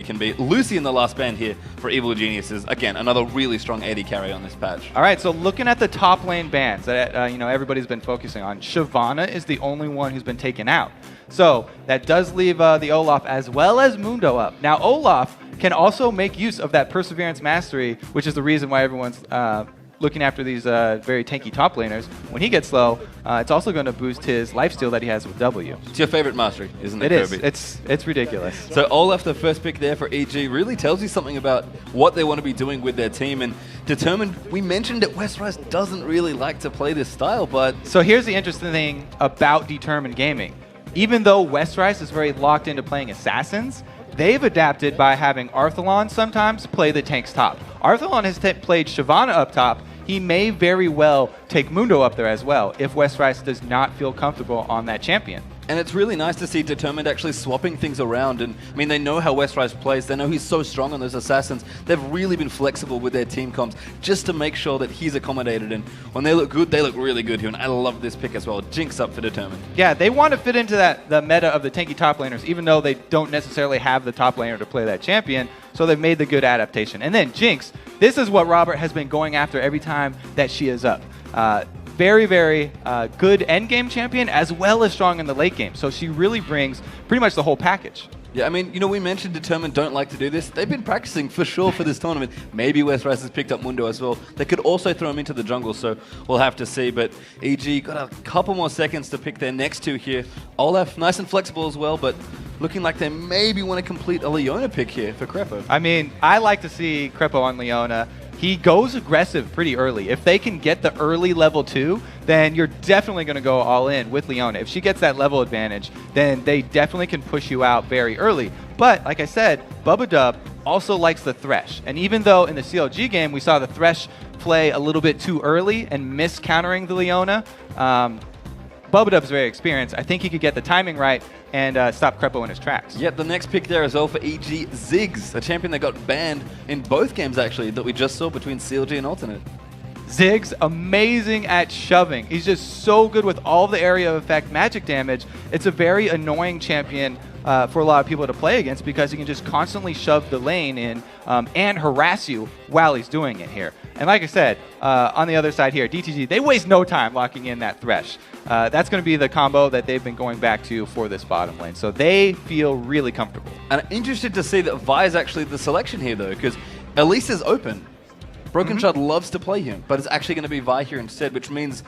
can be. Lucy in the last band here for Evil Geniuses. Again, another really strong AD carry on this patch. All right, so looking at the top lane bans that everybody's been focusing on, Shyvana is the only one who's been taken out. So that does leave the Olaf as well as Mundo up. Now Olaf can also make use of that Perseverance Mastery, which is the reason why everyone's looking after these very tanky top laners. When he gets low, it's also going to boost his lifesteal that he has with W. It's your favorite mastery, isn't it, It Kirby? is. It's ridiculous. So Olaf, the first pick there for EG, really tells you something about what they want to be doing with their team. And Determined, we mentioned that Westrise doesn't really like to play this style, but... So here's the interesting thing about Determined Gaming. Even though Westrise is very locked into playing Assassins, they've adapted by having Arthalon sometimes play the tank's top. Arthalon has played Shyvana up top. He may very well take Mundo up there as well if Westrise does not feel comfortable on that champion. And it's really nice to see Determined actually swapping things around. And I mean, they know how Westrise plays. They know he's so strong on those Assassins. They've really been flexible with their team comps just to make sure that he's accommodated. And when they look good, they look really good here. And I love this pick as well. Jinx up for Determined. Yeah, they want to fit into the meta of the tanky top laners, even though they don't necessarily have the top laner to play that champion. So they've made the good adaptation. And then Jinx, this is what Robert has been going after every time that she is up. Very, very good endgame champion as well as strong in the late game. So she really brings pretty much the whole package. Yeah, I mean, we mentioned Determined don't like to do this. They've been practicing for sure for this tournament. Maybe Westrise has picked up Mundo as well. They could also throw him into the jungle, so we'll have to see. But EG got a couple more seconds to pick their next two here. Olaf, nice and flexible as well, but looking like they maybe want to complete a Leona pick here for Crepo. I mean, I like to see Crepo on Leona. He goes aggressive pretty early. If they can get the early level 2, then you're definitely going to go all in with Leona. If she gets that level advantage, then they definitely can push you out very early. But like I said, Bubba Dub also likes the Thresh. And even though in the CLG game we saw the Thresh play a little bit too early and miss countering the Leona, Bubba Dub's very experienced. I think he could get the timing right and stop Crepo in his tracks. Yep, the next pick there as well for EG, Ziggs, a champion that got banned in both games actually that we just saw between CLG and Alternate. Ziggs, amazing at shoving. He's just so good with all the area of effect magic damage. It's a very annoying champion for a lot of people to play against because he can just constantly shove the lane in and harass you while he's doing it here. And like I said, on the other side here, DTG, they waste no time locking in that Thresh. That's going to be the combo that they've been going back to for this bottom lane. So they feel really comfortable. And I'm interested to see that Vi is actually the selection here though, because Elise is open. Broken Shard loves to play him, but it's actually going to be Vi here instead, which means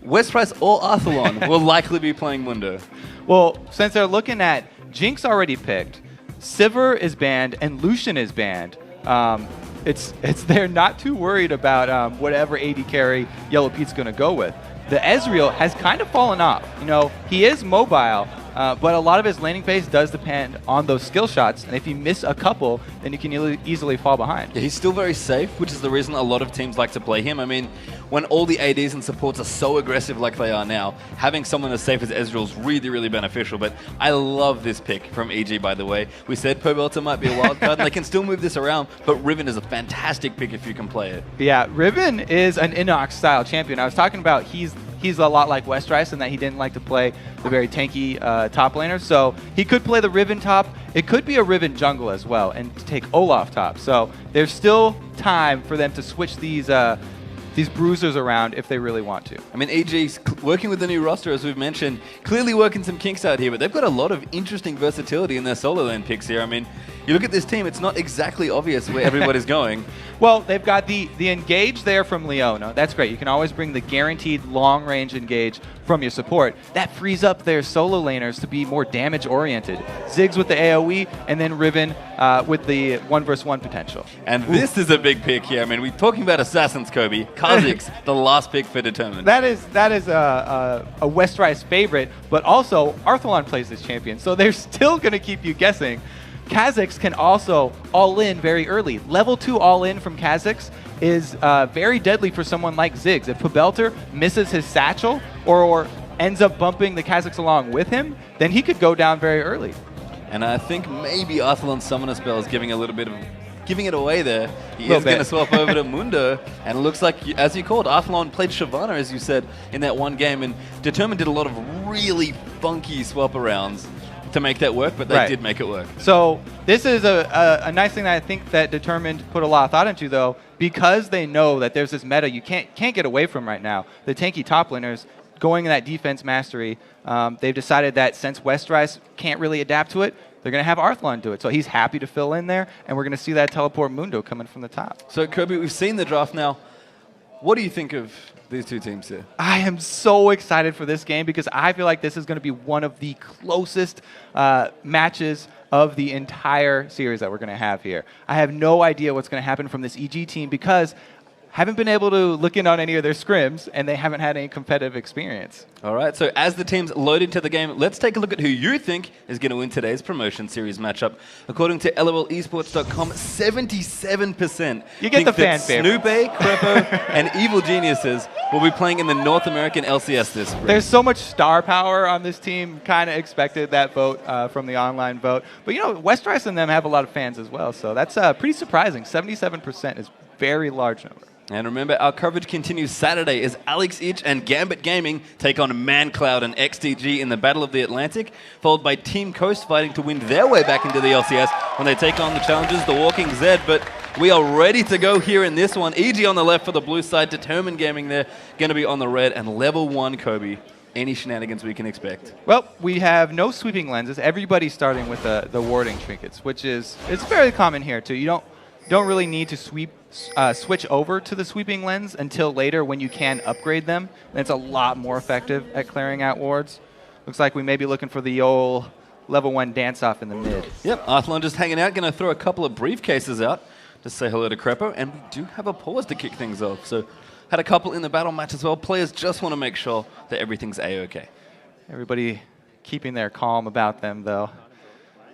Westrise or Arthalon will likely be playing Mundo. Well, since they're looking at Jinx already picked, Sivir is banned, and Lucian is banned. They're not too worried about whatever AD carry Yellow Pete's going to go with. The Ezreal has kind of fallen off. He is mobile, but a lot of his laning phase does depend on those skill shots, and if you miss a couple, then you can easily fall behind. Yeah, he's still very safe, which is the reason a lot of teams like to play him. I mean, when all the ADs and supports are so aggressive like they are now, having someone as safe as Ezreal is really, really beneficial. But I love this pick from EG, by the way. We said Pobelter might be a wild card, and they can still move this around, but Riven is a fantastic pick if you can play it. Yeah, Riven is an Inox-style champion. I was talking about he's a lot like Westrise in that he didn't like to play the very tanky top laner. So he could play the Riven top. It could be a Riven jungle as well and take Olaf top. So there's still time for them to switch these bruisers around if they really want to. I mean, EG's working with the new roster, as we've mentioned, clearly working some kinks out here, but they've got a lot of interesting versatility in their solo lane picks here. I mean, you look at this team, it's not exactly obvious where everybody's going. Well, they've got the engage there from Leona. That's great. You can always bring the guaranteed long-range engage from your support. That frees up their solo laners to be more damage-oriented. Ziggs with the AoE, and then Riven with the 1v1 potential. And this is a big pick here. I mean, we're talking about Assassins, Kobe. Kha'Zix, the last pick for Determined. That is a Westrise favorite, but also Arthalon plays this champion, so they're still going to keep you guessing. Kha'Zix can also all-in very early. Level 2 all-in from Kha'Zix is very deadly for someone like Ziggs. If Pobelter misses his satchel or ends up bumping the Kha'Zix along with him, then he could go down very early. And I think maybe Arthalon's Summoner Spell is giving it away there. He is going to swap over to Mundo, and it looks like, as you called, Arthalon played Shyvana, as you said, in that one game, and Determined did a lot of really funky swap-arounds. to make that work, but they did make it work. So this is a nice thing that I think that Determined put a lot of thought into, though, because they know that there's this meta you can't get away from right now. The tanky top laners going in that defense mastery, they've decided that since Westrise can't really adapt to it, they're going to have Arthlon do it. So he's happy to fill in there, and we're going to see that teleport Mundo coming from the top. So, Kobe, we've seen the draft now. What do you think of these two teams here? I am so excited for this game because I feel like this is going to be one of the closest matches of the entire series that we're going to have here. I have no idea what's going to happen from this EG team because haven't been able to look in on any of their scrims, and they haven't had any competitive experience. All right, so as the teams load into the game, let's take a look at who you think is going to win today's Promotion Series matchup. According to LOLesports.com, 77% you get the fan favorite. Snoopy, Crepo, and Evil Geniuses will be playing in the North American LCS this spring. There's so much star power on this team. Kind of expected that vote from the online vote. But, you know, Westrise and them have a lot of fans as well, so that's pretty surprising. 77% is a very large number. And remember, our coverage continues Saturday as Alex Ich and Gambit Gaming take on ManCloud and XTG in the Battle of the Atlantic, followed by Team Coast fighting to win their way back into the LCS when they take on the challengers, the Walking Zed. But we are ready to go here in this one. EG on the left for the blue side, Determined Gaming there, going to be on the red, and level 1 Kobe. Any shenanigans we can expect? Well, we have no sweeping lenses. Everybody's starting with the warding trinkets, which is it's fairly common here too. You don't really need to switch over to the sweeping lens until later when you can upgrade them. And it's a lot more effective at clearing out wards. Looks like we may be looking for the old level 1 dance-off in the mid. Yep, Arthlon just hanging out, going to throw a couple of briefcases out to say hello to Crepo, and we do have a pause to kick things off. So had a couple in the battle match as well. Players just want to make sure that everything's A-okay. Everybody keeping their calm about them, though.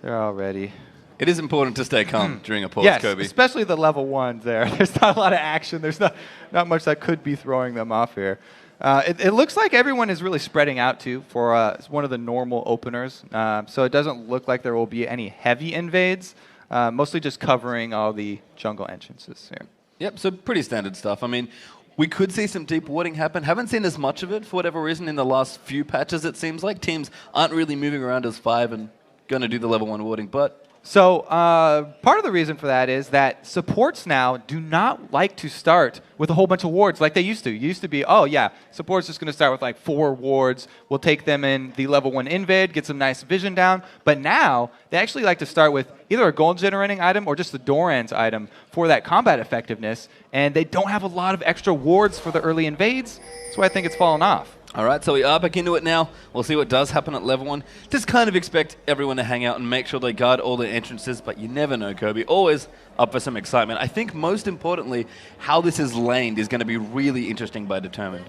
They're all ready. It is important to stay calm during a pause, yes, Kobe. Especially the level 1s there. There's not a lot of action. There's not much that could be throwing them off here. It looks like everyone is really spreading out, too, for one of the normal openers. So it doesn't look like there will be any heavy invades, mostly just covering all the jungle entrances here. Yep, so pretty standard stuff. I mean, we could see some deep warding happen. Haven't seen as much of it for whatever reason in the last few patches, it seems like. Teams aren't really moving around as 5 and going to do the level 1 warding, but... So part of the reason for that is that supports now do not like to start with a whole bunch of wards like they used to. It used to be, oh yeah, support's just going to start with like 4 wards. We'll take them in the level 1 invade, get some nice vision down. But now they actually like to start with either a gold generating item or just the Doran's item for that combat effectiveness. And they don't have a lot of extra wards for the early invades. That's why I think it's fallen off. All right, so we are back into it now. We'll see what does happen at level 1. Just kind of expect everyone to hang out and make sure they guard all the entrances, but you never know, Kobe. Always up for some excitement. I think most importantly, how this is laned is going to be really interesting by Determined.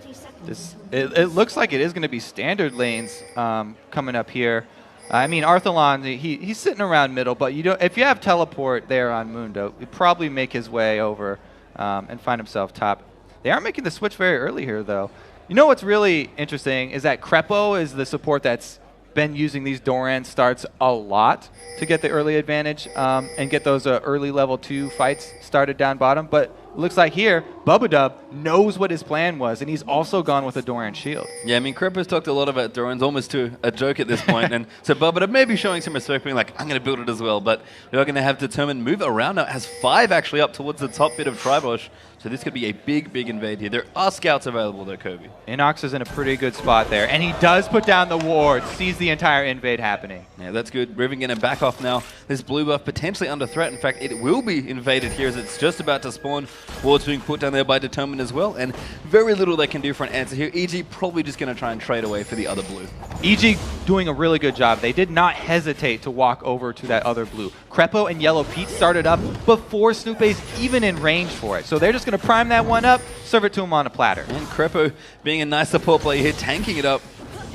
It looks like it is going to be standard lanes coming up here. I mean, Arthlon, he's sitting around middle, but if you have teleport there on Mundo, he'd probably make his way over and find himself top. They are making the switch very early here, though. You know what's really interesting is that Crepo is the support that's been using these Doran starts a lot to get the early advantage and get those early level 2 fights started down bottom. But it looks like here, Bubba knows what his plan was, and he's also gone with a Doran shield. Yeah, I mean, Crepo's talked a lot about Dorans, almost to a joke at this point. And so Bubba may be showing some respect, being like, I'm going to build it as well. But we are going to have Determined move around now. It has 5 actually up towards the top bit of Tribush. So this could be a big, big invade here. There are scouts available though, Kobe. Inox is in a pretty good spot there. And he does put down the ward, sees the entire invade happening. Yeah, that's good. Riven going to back off now. This blue buff potentially under threat. In fact, it will be invaded here as it's just about to spawn. Wards being put down there by Determined as well. And very little they can do for an answer here. EG probably just going to try and trade away for the other blue. EG doing a really good job. They did not hesitate to walk over to that other blue. Crepo and Yellow Pete started up before Snoopy's even in range for it. So they're just going to prime that one up, serve it to him on a platter. And Crepo being a nice support player here, tanking it up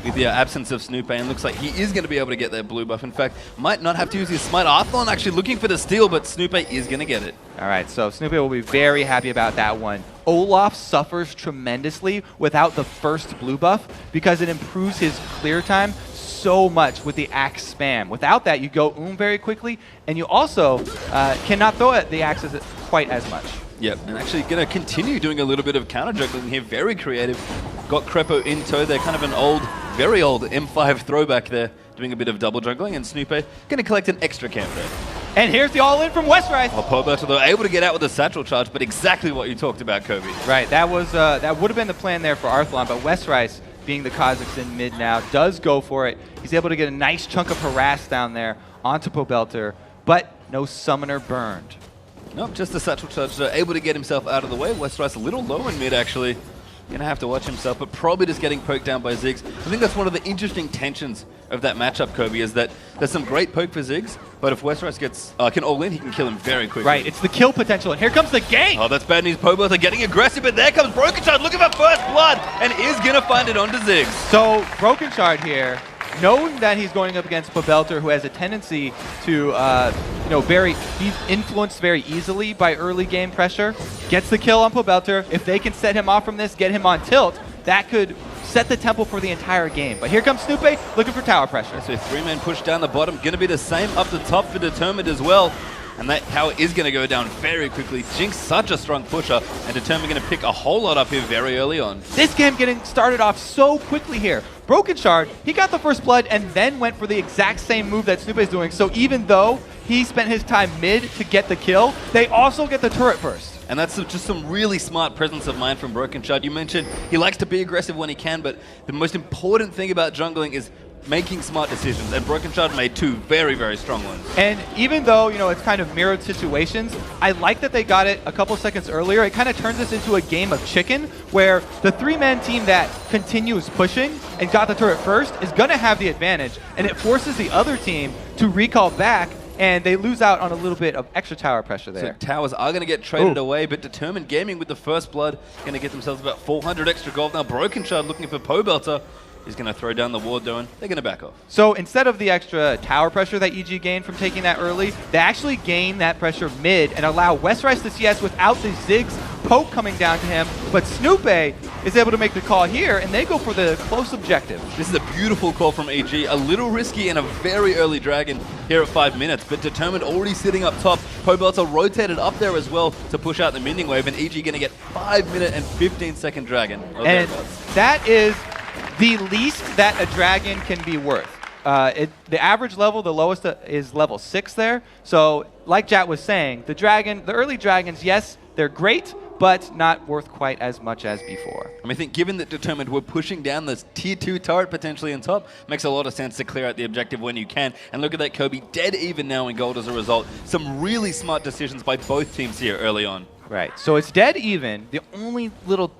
with the absence of Snoopy, and looks like he is going to be able to get that blue buff. In fact, might not have to use his smite. Arthlon actually looking for the steal, but Snoopy is going to get it. All right, so Snoopy will be very happy about that one. Olaf suffers tremendously without the first blue buff because it improves his clear time so much with the axe spam. Without that, you go very quickly, and you also cannot throw at the axes quite as much. Yep, and actually going to continue doing a little bit of counter juggling here. Very creative. Got Crepo in tow there, kind of an old, very old M5 throwback there doing a bit of double jungling, and Snoopy going to collect an extra camp there. And here's the all-in from Westrice. Well, Pobelter, though, able to get out with a satchel charge, but exactly what you talked about, Kobe. Right, that would have been the plan there for Arthlon, but Westrice, being the Kazakhstan mid now, does go for it. He's able to get a nice chunk of harass down there onto Pobelter, but no summoner burned. Nope, just a satchel charge, able to get himself out of the way. Westrice a little low in mid, actually. Gonna have to watch himself, but probably just getting poked down by Ziggs. I think that's one of the interesting tensions of that matchup, Kobe, is that there's some great poke for Ziggs, but if Westrice can all in, he can kill him very quickly. Right, it's the kill potential, and here comes the game! Oh, that's bad news. Pobelter getting aggressive, but there comes Broken Shard looking for first blood, and is gonna find it onto Ziggs. So, Broken Shard here, knowing that he's going up against Pobelter, who has a tendency to, he's influenced very easily by early game pressure, gets the kill on Pobelter. If they can set him off from this, get him on tilt, that could set the tempo for the entire game. But here comes Snoopy looking for tower pressure. So 3-man push down the bottom, gonna be the same up the top for Determined as well. And that tower is going to go down very quickly. Jinx such a strong pusher, and Determined going to pick a whole lot up here very early on. This game getting started off so quickly here. Broken Shard, he got the first blood and then went for the exact same move that Snoopy's doing. So even though he spent his time mid to get the kill, they also get the turret first. And that's just some really smart presence of mind from Broken Shard. You mentioned he likes to be aggressive when he can, but the most important thing about jungling is making smart decisions, and Broken Shard made two very, very strong ones. And even though, it's kind of mirrored situations, I like that they got it a couple seconds earlier. It kind of turns this into a game of chicken, where the 3-man team that continues pushing and got the turret first is going to have the advantage, and it forces the other team to recall back, and they lose out on a little bit of extra tower pressure there. So towers are going to get traded away, but Determined Gaming with the first blood going to get themselves about 400 extra gold. Now Broken Shard looking for Pobelter. He's going to throw down the ward, though, and they're going to back off. So instead of the extra tower pressure that EG gained from taking that early, they actually gain that pressure mid and allow Westrice to CS without the Ziggs poke coming down to him. But Snoopy is able to make the call here, and they go for the close objective. This is a beautiful call from EG. A little risky and a very early dragon here at 5 minutes, but Determined already sitting up top. Pobelter rotated up there as well to push out the mending wave, and EG going to get 5-minute and 15-second dragon. And that is the least that a dragon can be worth. The average level, the lowest is level 6 there. So, like Jat was saying, the early dragons, yes, they're great, but not worth quite as much as before. I think given that Determined were pushing down this tier 2 turret potentially on top, makes a lot of sense to clear out the objective when you can. And look at that, Kobe, dead even now in gold as a result. Some really smart decisions by both teams here early on. Right, so it's dead even. The only little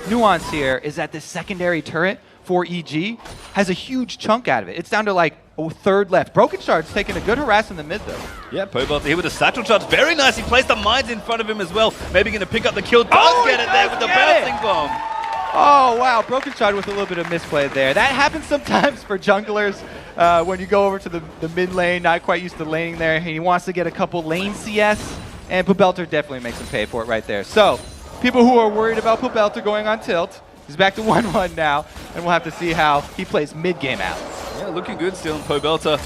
nuance here is that this secondary turret for EG has a huge chunk out of it. It's down to like a third left. Broken Shard's taking a good harass in the mid though. Yeah, Pobelter here with a satchel charge. Very nice. He placed the mines in front of him as well. Maybe going to pick up the kill. Does get it there with the bouncing bomb. Oh, wow. Broken Shard with a little bit of misplay there. That happens sometimes for junglers when you go over to the mid lane, not quite used to laning there. He wants to get a couple lane CS, and Pobelter definitely makes him pay for it right there. So, people who are worried about Pobelter going on tilt, he's back to 1-1 now, and we'll have to see how he plays mid-game out. Yeah, looking good still in Pobelter.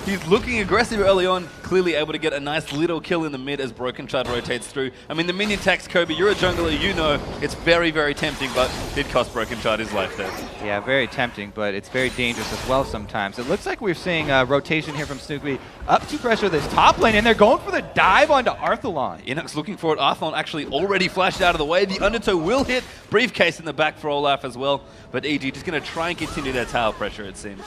He's looking aggressive early on, clearly able to get a nice little kill in the mid as Broken Shard rotates through. I mean, the minion tax, Kobe, you're a jungler, you know it's very, very tempting, but did cost Broken Shard his life there. Yeah, very tempting, but it's very dangerous as well sometimes. It looks like we're seeing rotation here from Snoopy up to pressure this top lane, and they're going for the dive onto Arthlon. Inox looking for it. Arthlon actually already flashed out of the way. The undertow will hit. Briefcase in the back for Olaf as well, but EG just going to try and continue their tower pressure, it seems.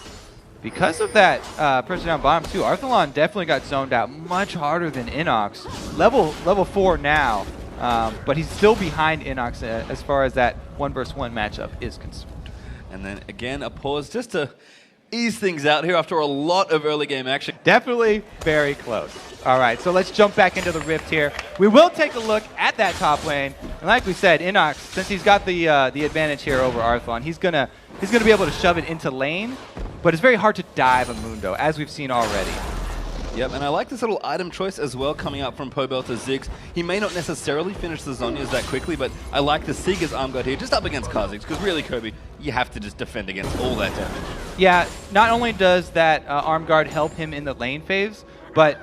Because of that pressure down bottom too, Arthlon definitely got zoned out much harder than Inox. Level 4 now, but he's still behind Inox as far as that 1v1 matchup is concerned. And then again, a pause just to ease things out here after a lot of early game action. Definitely very close. All right, so let's jump back into the Rift here. We will take a look at that top lane. And like we said, Inox, since he's got the advantage here over Arthlon, he's gonna be able to shove it into lane, but it's very hard to dive a Mundo, as we've seen already. Yep, and I like this little item choice as well coming up from Pobelter Ziggs. He may not necessarily finish the Zhonya's that quickly, but I like the Seeger's arm guard here, just up against Kha'Zix, because really, Kobe, you have to just defend against all that damage. Yeah, not only does that arm guard help him in the lane phase, but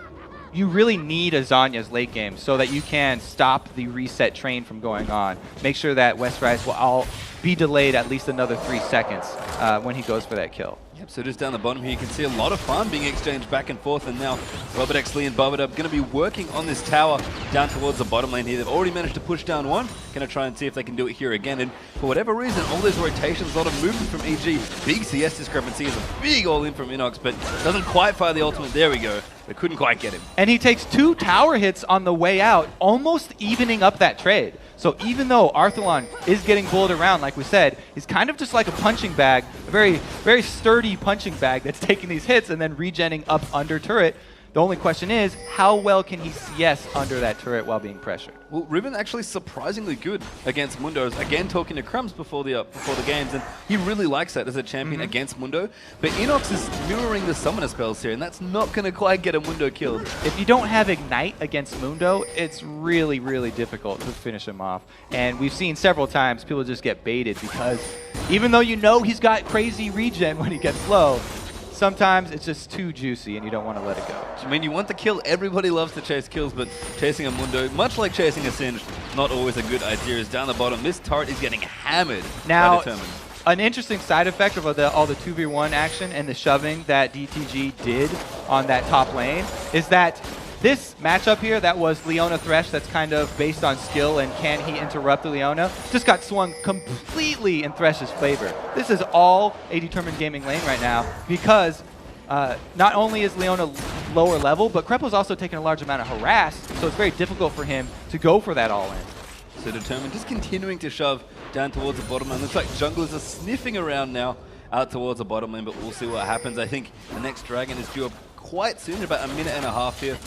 you really need a Zhonya's late game so that you can stop the reset train from going on. Make sure that Westrice will all be delayed at least another 3 seconds when he goes for that kill. Yep, so just down the bottom here, you can see a lot of farm being exchanged back and forth, and now Robert X Lee and Bubba going to be working on this tower down towards the bottom lane here. They've already managed to push down one. Going to try and see if they can do it here again, and for whatever reason, all those rotations, a lot of movement from EG. Big CS discrepancy is a big all-in from Inox, but doesn't quite fire the ultimate. There we go. They couldn't quite get him. And he takes 2 tower hits on the way out, almost evening up that trade. So even though Arthalon is getting bullied around, like we said, he's kind of just like a punching bag, a very, very sturdy punching bag that's taking these hits and then regenning up under turret. The only question is, how well can he CS under that turret while being pressured? Well, Riven actually surprisingly good against Mundo. Again, talking to Crumbs before the games, and he really likes that as a champion against Mundo. But Inox is mirroring the summoner spells here, and that's not going to quite get a Mundo killed. If you don't have Ignite against Mundo, it's really, really difficult to finish him off. And we've seen several times people just get baited because even though you know he's got crazy regen when he gets low, sometimes it's just too juicy and you don't want to let it go. I mean, you want the kill. Everybody loves to chase kills, but chasing a Mundo, much like chasing a Singed, not always a good idea. Is down the bottom. This turret is getting hammered by Determined. An interesting side effect of all the 2v1 action and the shoving that DTG did on that top lane is that this matchup here that was Leona Thresh, that's kind of based on skill and can he interrupt the Leona, just got swung completely in Thresh's favor. This is all a Determined Gaming lane right now because not only is Leona lower level, but Krepo's also taking a large amount of harass, so it's very difficult for him to go for that all-in. So Determined just continuing to shove down towards the bottom lane. Looks like junglers are sniffing around now out towards the bottom lane, but we'll see what happens. I think the next dragon is due up quite soon, about a minute and a half here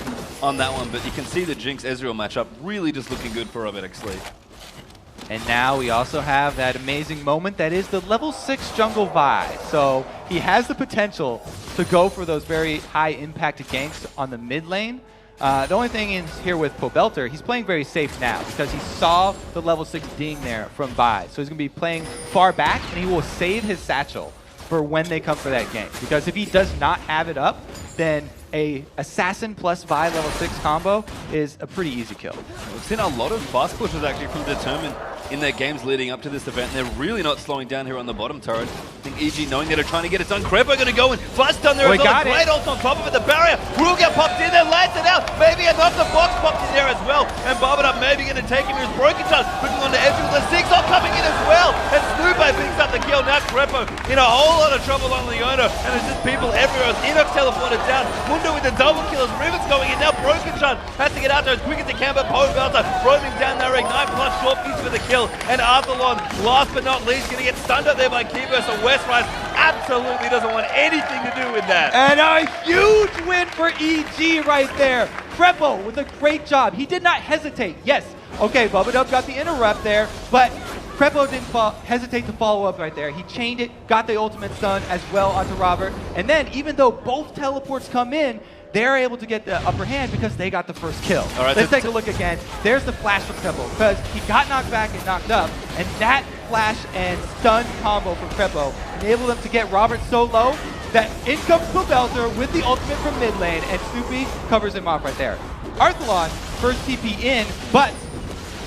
on that one, but you can see the Jinx Ezreal matchup really just looking good for Robert X Lee. And now we also have that amazing moment that is the level 6 jungle Vi. So he has the potential to go for those very high impacted ganks on the mid lane. The only thing is here with Pobelter, he's playing very safe now because he saw the level 6 ding there from Vi. So he's going to be playing far back and he will save his satchel for when they come for that gank. Because if he does not have it up, then a Assassin plus Vi level 6 combo is a pretty easy kill. We've seen a lot of fast pushes actually from Determined in their games leading up to this event, and they're really not slowing down here on the bottom turret. I think EG knowing that they're trying to get it done. Krepo going to go and flash down there as well. Great ult on top of it. The barrier. Ruga pops in there, lands it out. Maybe another box pops in there as well. And Barbadup maybe going to take him. Here's Broken Shot looking on the edge with the 6 ult coming in as well. And Snoopy picks up the kill. Now Krepo in a whole lot of trouble on Leona. And there's just people everywhere. Inox teleported down. Mundo with the double kill as Riven's going in. Now Broken Shot has to get out there as quick as he can, but Pobelter roaming down there. Ignite plus short piece for the kill. And Arthalon, last but not least, going to get stunned up there by Kibo, so Westrise absolutely doesn't want anything to do with that. And a huge win for EG right there. Krepo with a great job. He did not hesitate. Yes, okay, Bubba got the interrupt there, but Krepo didn't hesitate to follow up right there. He chained it, got the ultimate stun as well onto Robert, and then even though both teleports come in, they're able to get the upper hand because they got the first kill. All right, let's take a look again. There's the flash from Krepo because he got knocked back and knocked up, and that flash and stun combo from Krepo enabled them to get Robert so low that in comes Pobelter with the ultimate from mid lane, and Snoopy covers him off right there. Arthalon first TP in, but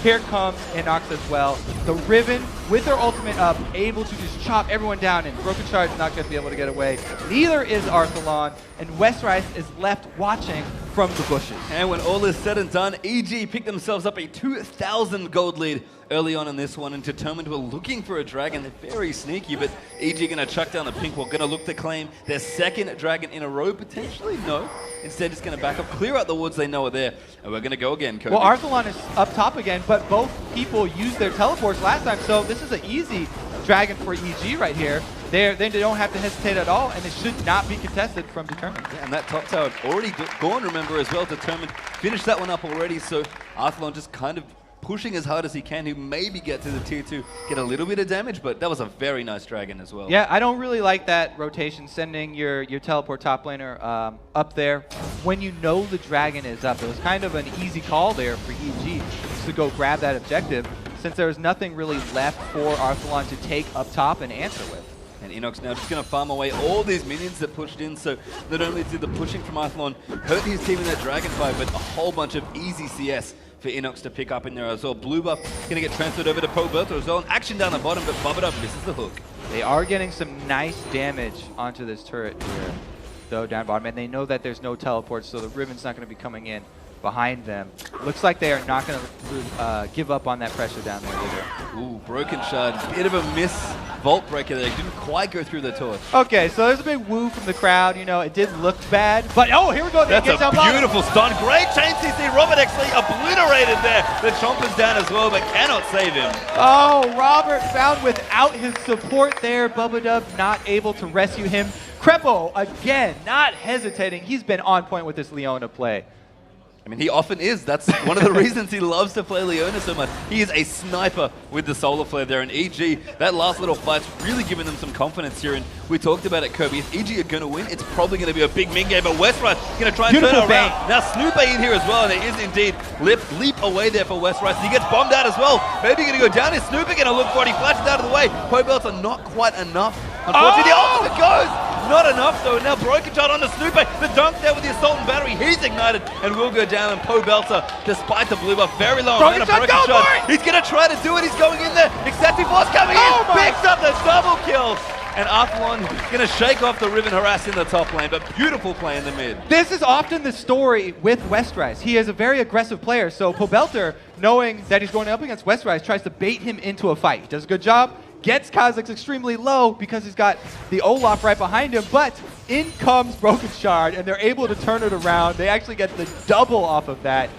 here comes Inox as well. The Riven with their ultimate up, able to just chop everyone down, and Broken Shard is not going to be able to get away. Neither is Arthalon, and Westrice is left watching from the bushes. And when all is said and done, EG picked themselves up a 2,000 gold lead early on in this one, and Determined were looking for a dragon. They're very sneaky, but EG going to chuck down the pink wall, going to look to claim their second dragon in a row, potentially? No. Instead, just going to back up, clear out the woods they know are there, and we're going to go again, Kobe. Well, Arthalon is up top again, but both people used their teleports last time, so this is an easy dragon for EG right here. They don't have to hesitate at all, and it should not be contested from Determined. Yeah, and that top tower already gone, remember, as well. Determined finished that one up already, so Arthalon just kind of pushing as hard as he can to maybe get to the tier 2, get a little bit of damage, but that was a very nice dragon as well. Yeah, I don't really like that rotation, sending your teleport top laner up there when you know the dragon is up. It was kind of an easy call there for EG to go grab that objective, since there was nothing really left for Arthalon to take up top and answer with. And Inox now just going to farm away all these minions that pushed in, so not only did the pushing from Arthalon hurt his team in that dragon fight, but a whole bunch of easy CS for Inox to pick up in there as well. Blue buff going to get transferred over to Pobelter as well. And action down the bottom, but Bubba misses the hook. They are getting some nice damage onto this turret here, though, down bottom. And they know that there's no teleports, so the Riven's not going to be coming in behind them. Looks like they are not going to give up on that pressure down there either. Ooh, Broken Shard. Bit of a miss Vault Breaker there. Didn't quite go through the torch. Okay, so there's a big woo from the crowd. You know, it did look bad. But, oh, here we go. That's a beautiful stun. Great chain CC. Robert actually obliterated there. The Chomper's down as well, but cannot save him. Oh, Robert found without his support there. Bubba not able to rescue him. Crepo, again, not hesitating. He's been on point with this Leona play. I mean, he often is. That's one of the reasons he loves to play Leona so much. He is a sniper with the Solar Flare there. And EG, that last little fight's really giving them some confidence here. And we talked about it, Kirby. If EG are going to win, it's probably going to be a big min game. But Westrise going to try and turn it around. Now Snoop in here as well. And it is indeed leap away there for Westrise. He gets bombed out as well. Maybe going to go down. Is Snoop going to look for it? He flashes out of the way. Pobelts are not quite enough. Unfortunately, the ultimate goes. Not enough though. Now Broken Shot on the Snoop. The dunk there with the Assault and Battery. He's ignited and will go down. And Pobelter, despite the blue buff, very low. Broken Shot. He's going to try to do it. He's going in there. Excessive Force coming in. Picks up the double kill. And Athlon going to shake off the Riven harass in the top lane. But beautiful play in the mid. This is often the story with Westrise. He is a very aggressive player. So Pobelter, knowing that he's going up against Westrise, tries to bait him into a fight. He does a good job. Gets Kha'Zix extremely low because he's got the Olaf right behind him, but in comes Broken Shard, and they're able to turn it around. They actually get the double off of that.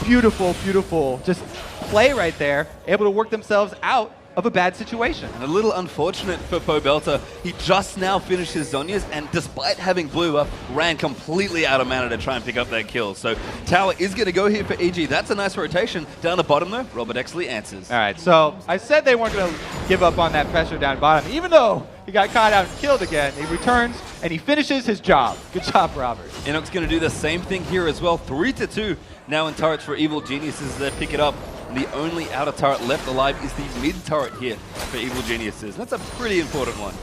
Beautiful, beautiful just play right there, able to work themselves out of a bad situation. And a little unfortunate for Pobelter. He just now finished his Zhonya's, and despite having blue up, ran completely out of mana to try and pick up that kill. So Tower is going to go here for EG. That's a nice rotation. Down the bottom though, Robert Exley answers. All right, so I said they weren't going to give up on that pressure down bottom, even though he got caught out and killed again. He returns and he finishes his job. Good job, Robert. Inox going to do the same thing here as well. 3-2 now in turrets for Evil Geniuses. They pick it up. And the only outer turret left alive is the mid turret here for Evil Geniuses. That's a pretty important one.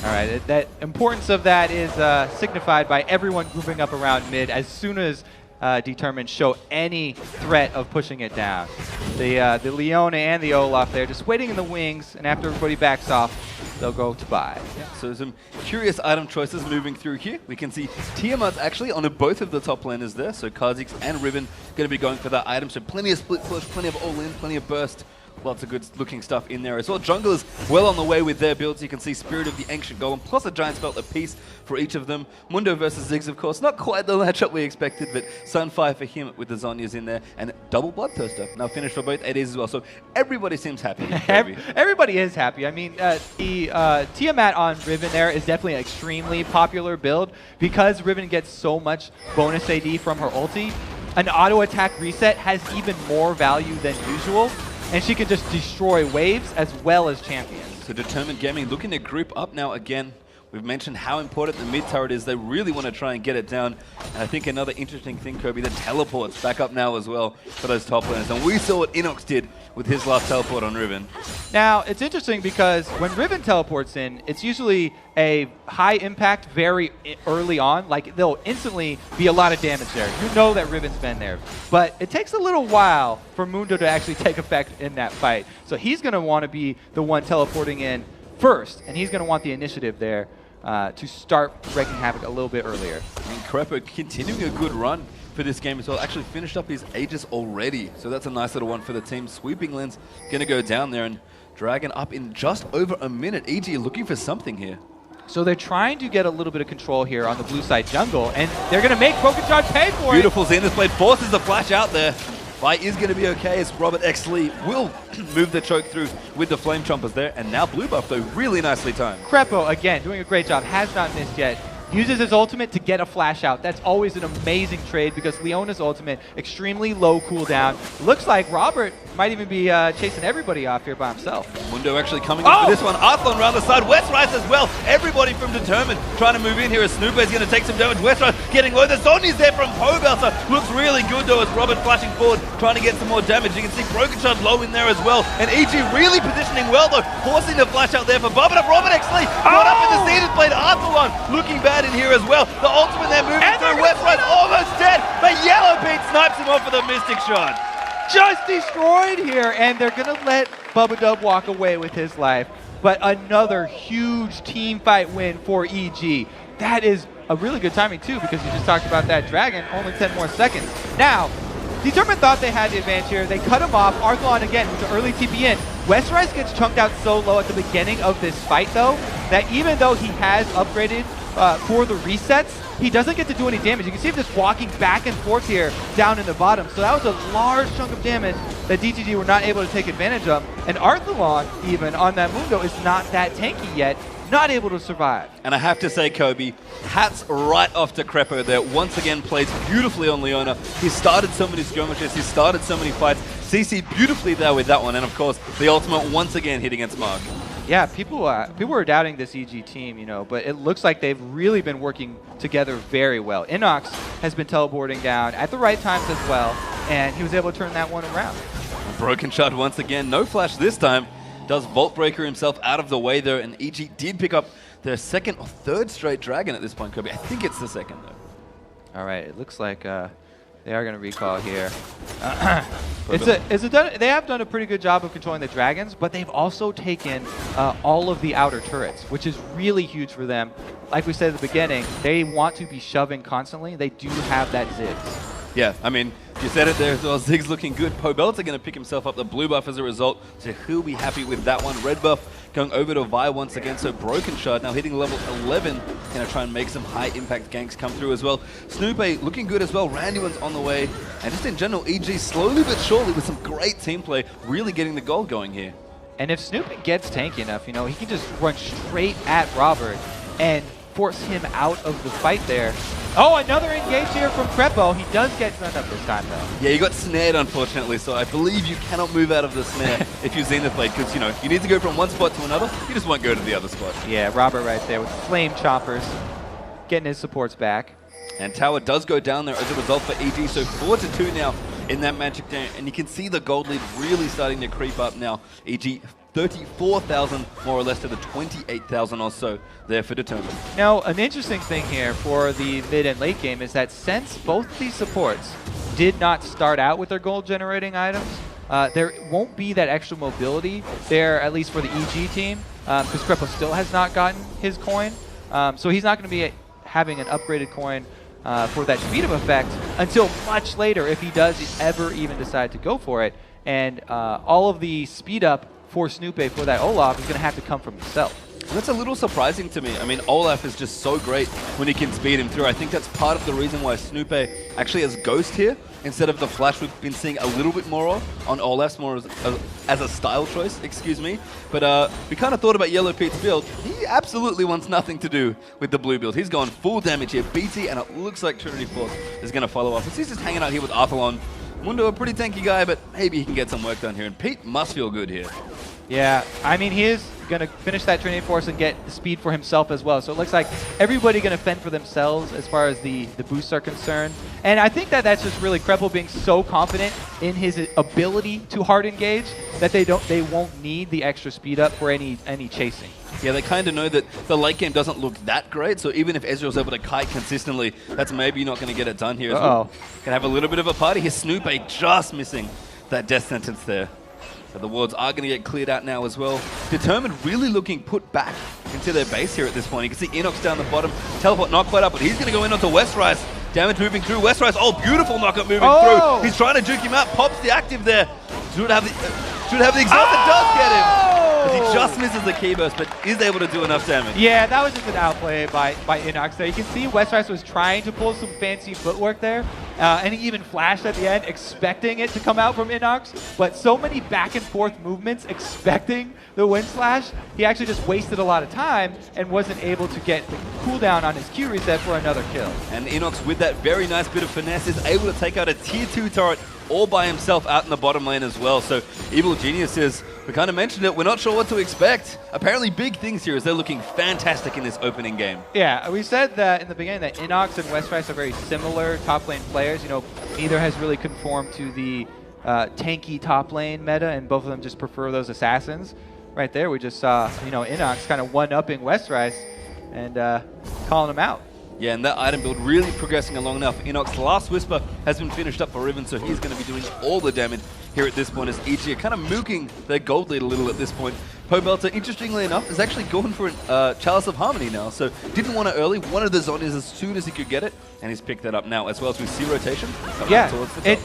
All right, that importance of that is signified by everyone grouping up around mid as soon as Determined show any threat of pushing it down. The Leona and the Olaf there just waiting in the wings, and after everybody backs off, they'll go to buy. Yeah, so some curious item choices moving through here. We can see Tiamat's actually on both of the top laners there, so Kha'Zix and Riven going to be going for that item. So plenty of split push, plenty of all-in, plenty of burst. Lots of good looking stuff in there as well. Junglers well on the way with their builds. You can see Spirit of the Ancient Golem plus a Giant Spell apiece for each of them. Mundo versus Ziggs, of course, not quite the matchup we expected, but Sunfire for him with the Zhonya's in there, and double Bloodthirster now finished for both ADs as well. So everybody seems happy. Everybody is happy. I mean, the Tiamat on Riven there is definitely an extremely popular build because Riven gets so much bonus AD from her ulti. An auto attack reset has even more value than usual. And she can just destroy waves as well as champions. So Determined Gaming looking to group up now again. We've mentioned how important the mid turret is. They really want to try and get it down. And I think another interesting thing, Kirby, the teleports back up now as well for those top laners. And we saw what Inox did with his last teleport on Riven. Now, it's interesting because when Riven teleports in, it's usually a high impact very early on. Like, there'll instantly be a lot of damage there. You know that Riven's been there. But it takes a little while for Mundo to actually take effect in that fight. So he's going to want to be the one teleporting in first, and he's going to want the initiative there to start wreaking havoc a little bit earlier. And Crepo continuing a good run for this game as well. Actually finished up his Aegis already. So that's a nice little one for the team. Sweeping Lens going to go down there, and Dragon up in just over a minute. EG looking for something here. So they're trying to get a little bit of control here on the blue side jungle, and they're going to make Broken Shard pay for it. Beautiful Xander's Blade forces the flash out there. Fight is going to be okay as Robert Exley will move the choke through with the Flame Chompers there. And now blue buff, though, really nicely timed. Crepo, again, doing a great job. Has not missed yet. Uses his ultimate to get a flash out. That's always an amazing trade because Leona's ultimate, extremely low cooldown. Looks like Robert might even be chasing everybody off here by himself. Mundo actually coming in for this one. Athlon around the side. Westrise as well. Everybody from Determined trying to move in here as Snooper is going to take some damage. Westrise getting low. The Zhonya's there from Pobelter. Looks really good though as Robert flashing forward, trying to get some more damage. You can see Broken Shard low in there as well. And EG really positioning well though, forcing the flash out there for Bubba. Robert Exley got up in the seated blade. Athlon looking bad in here as well. The ultimate there moving through. Westrise almost dead, but Yellow Beat snipes him off with a Mystic Shot. Just destroyed here, and they're going to let Bubba Dub walk away with his life. but another huge team fight win for EG. That is a really good timing too, because you just talked about that dragon, only 10 more seconds. Now, Determined thought they had the advantage here. They cut him off. Arthalon again with the early TP in. Westrise gets chunked out so low at the beginning of this fight though, that even though he has upgraded for the resets, he doesn't get to do any damage. You can see him just walking back and forth here down in the bottom. So that was a large chunk of damage that DTG were not able to take advantage of. And Arthalon, even on that Mundo, is not that tanky yet. Not able to survive. And I have to say, Kobe, hats right off to Crepo there. Once again, plays beautifully on Leona. He started so many skirmishes. He started so many fights. CC beautifully there with that one. And of course, the ultimate once again hit against Mark. Yeah, people were doubting this EG team, you know, but it looks like they've really been working together very well. Inox has been teleporting down at the right times as well, and he was able to turn that one around. Broken shot once again. No flash this time. Does Vault Breaker himself out of the way there, and EG did pick up their second or third straight dragon at this point, Kobe. I think it's the second, though. All right, it looks like they are going to recall here. They have done a pretty good job of controlling the dragons, but they've also taken all of the outer turrets, which is really huge for them. Like we said at the beginning, they want to be shoving constantly. They do have that Ziggs. Yeah, I mean, you said it there as well. Ziggs looking good. Pobelta going to pick himself up the blue buff as a result, so he'll be happy with that one. Red buff going over to Vi once again, so Broken Shard now hitting level 11. Going to try and make some high impact ganks come through as well. Snoopy looking good as well. Randy one's on the way. And just in general, EG slowly but surely with some great team play, really getting the goal going here. And if Snoopy gets tanky enough, you know, he can just run straight at Robert and force him out of the fight there. Oh, another engage here from Crepo. He does get run up this time, though. Yeah, you got snared, unfortunately, so I believe you cannot move out of the snare if you Zenith Blade, because, you know, you need to go from one spot to another. You just won't go to the other spot. Yeah, Robert right there with Flame Choppers, getting his supports back. And Tower does go down there as a result for EG, so 4-2 now in that Magic Day. And you can see the gold lead really starting to creep up now. EG 34,000 more or less to the 28,000 or so there for Determined. Now, an interesting thing here for the mid and late game is that since both of these supports did not start out with their gold generating items, there won't be that extra mobility there, at least for the EG team, because Crepo still has not gotten his coin. So he's not going to be having an upgraded coin for that speed of effect until much later if he does ever even decide to go for it. And all of the speed up for Snoopy for that Olaf is going to have to come from himself. That's a little surprising to me. I mean, Olaf is just so great when he can speed him through. I think that's part of the reason why Snoopy actually has Ghost here instead of the Flash we've been seeing a little bit more of on Olaf, more as a style choice, excuse me. But we kind of thought about Yellow Pete's build. He absolutely wants nothing to do with the blue build. He's going full damage here, BT, and it looks like Trinity Force is going to follow up. He's just hanging out here with Arthalon. Mundo, a pretty tanky guy, but maybe he can get some work done here. And Pete must feel good here. Yeah, I mean, he is going to finish that Trinity Force and get the speed for himself as well. So it looks like everybody going to fend for themselves as far as the boosts are concerned. And I think that that's just really Crepo being so confident in his ability to hard engage that they won't need the extra speed up for any chasing. Yeah, they kind of know that the late game doesn't look that great, so even if Ezreal's able to kite consistently, that's maybe not going to get it done here as well. Can have a little bit of a party here. Snoopy just missing that death sentence there. So the wards are going to get cleared out now as well. Determined really looking put back into their base here at this point. You can see Inox down the bottom. Teleport not quite up, but he's going to go in onto Westrise. Damage moving through. Westrise, oh, beautiful knockup moving through. He's trying to juke him out. Pops the active there. Should have the exhaust that does get him. He just misses the key burst, but is able to do enough damage. Yeah, that was just an outplay by Inox there. You can see Westrise was trying to pull some fancy footwork there, and he even flashed at the end, expecting it to come out from Inox, but so many back and forth movements expecting the wind slash, he actually just wasted a lot of time and wasn't able to get the cooldown on his Q reset for another kill. And Inox, with that very nice bit of finesse, is able to take out a tier 2 turret all by himself out in the bottom lane as well. So Evil Geniuses, we kind of mentioned it, we're not sure what to expect. Apparently big things here as they're looking fantastic in this opening game. Yeah, we said that in the beginning that Inox and Westrise are very similar top lane players. You know, neither has really conformed to the tanky top lane meta, and both of them just prefer those assassins. Right there, we just saw, you know, Inox kind of one-upping Westrise and calling him out. Yeah, and that item build really progressing along enough. Inox's last Whisper has been finished up for Riven, so he's going to be doing all the damage here at this point as EG are kind of mooking their gold lead a little at this point. Pobelter, interestingly enough, is actually going for a Chalice of Harmony now. So didn't want it early, wanted the Zhonya's as soon as he could get it, and he's picked that up now, as well as we see rotation. Yeah,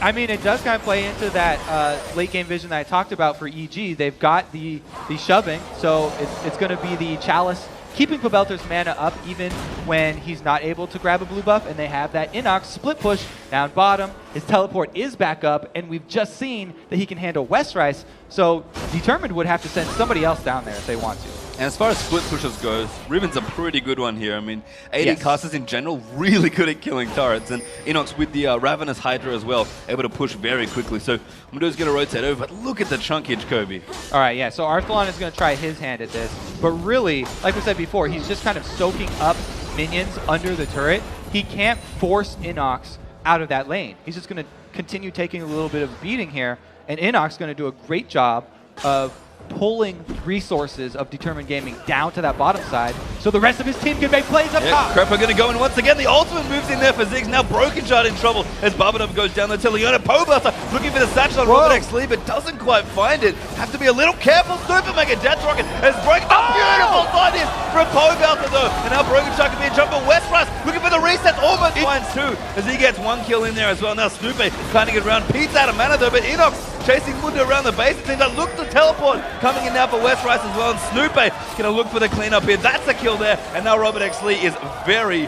I mean, it does kind of play into that late game vision that I talked about for EG. They've got the shoving, so it's going to be the Chalice keeping Pobelter's mana up even when he's not able to grab a blue buff, and they have that Inox split push down bottom. His teleport is back up, and we've just seen that he can handle Westrice, so Determined would have to send somebody else down there if they want to. And as far as split pushes goes, Riven's a pretty good one here. I mean, AD Yes. casters in general really good at killing turrets, and Inox with the Ravenous Hydra as well, able to push very quickly. So Mundo's going to rotate over, but look at the chunkage, Kobe. All right, yeah, so Arthalon is going to try his hand at this, but really, like we said before, he's just kind of soaking up minions under the turret. He can't force Inox out of that lane. He's just going to continue taking a little bit of a beating here, and Inox is going to do a great job of pulling resources of Determined Gaming down to that bottom side so the rest of his team can make plays up top. Crepper going to go in once again. The ultimate moves in there for Ziggs. Now Broken Shard in trouble as Barbadov goes down there to Leona. Pobelter looking for the satchel on Robert X Lee, but doesn't quite find it. Have to be a little careful. Super Mega Death Rocket has broken. Beautiful find in from Pobelter though. And now Broken Shard can be in trouble. Westrice looking for the reset. Almost finds two as he gets one kill in there as well. Now Snoopy planning it around. Pete's out of mana though, but Inox chasing Mundo around the base. It seems like look the teleport coming in now for Westrice as well. And Snoopy going to look for the cleanup here. That's a kill there. And now Robert X Lee is very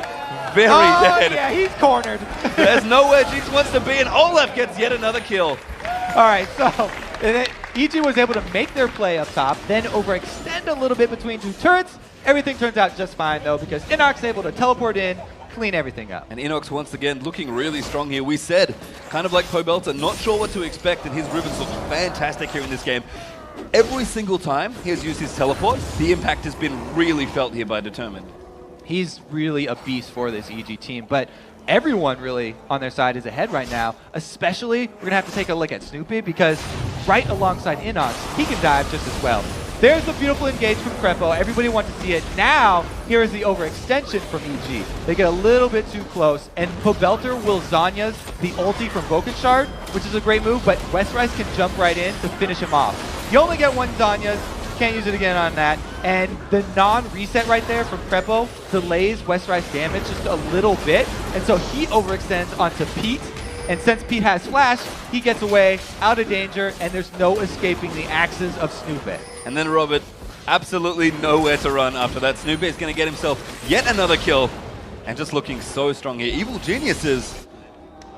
dead. Yeah, he's cornered. There's nowhere Jinx wants to be, and Olaf gets yet another kill. All right, so EG was able to make their play up top, then overextend a little bit between two turrets. Everything turns out just fine, though, because Inox is able to teleport in, clean everything up. And Inox, once again, looking really strong here. We said, kind of like Pobelter, not sure what to expect, and his Rivens look fantastic here in this game. Every single time he has used his teleport, the impact has been really felt here by Determined. He's really a beast for this EG team, but everyone really on their side is ahead right now. Especially, we're going to have to take a look at Snoopy because right alongside Inox, he can dive just as well. There's the beautiful engage from Crepo. Everybody wants to see it. Now, here is the overextension from EG. They get a little bit too close, and Pobelter will Zhonya's the ulti from Broken Shard, which is a great move, but Westrice can jump right in to finish him off. You only get one Zhonya's. Can't use it again on that. And the non-reset right there from Crepo delays Westrice damage just a little bit. And so he overextends onto Pete. And since Pete has Flash, he gets away, out of danger, and there's no escaping the axes of Snoopy. And then Robert, absolutely nowhere to run after that. Snoopy is going to get himself yet another kill. And just looking so strong here. Evil Geniuses,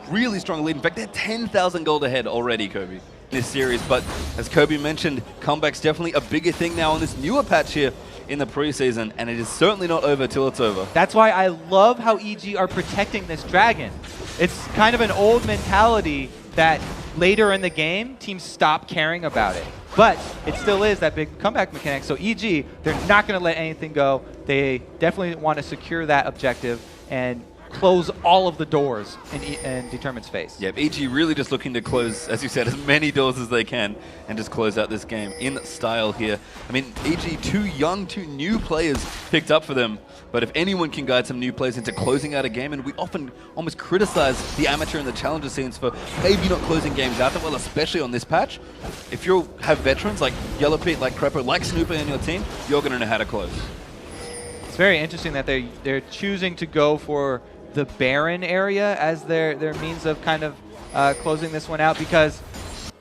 really strong lead. In fact, they're 10,000 gold ahead already, Kobe, this series. But as Kobe mentioned, comeback's definitely a bigger thing now on this newer patch here in the preseason, and it is certainly not over till it's over. That's why I love how EG are protecting this dragon. It's kind of an old mentality that later in the game, teams stop caring about it. But it still is that big comeback mechanic. So EG, they're not going to let anything go. They definitely want to secure that objective and close all of the doors in Determined's face. Yeah, EG really just looking to close, as you said, as many doors as they can and just close out this game in style here. I mean, EG, two new players picked up for them, but if anyone can guide some new players into closing out a game, and we often almost criticize the amateur and the challenger scenes for maybe not closing games out that well, especially on this patch. If you have veterans like Yellow Pete, like Crepo, like Snoopy on your team, you're going to know how to close. It's very interesting that they're choosing to go for the Baron area as their means of kind of closing this one out, because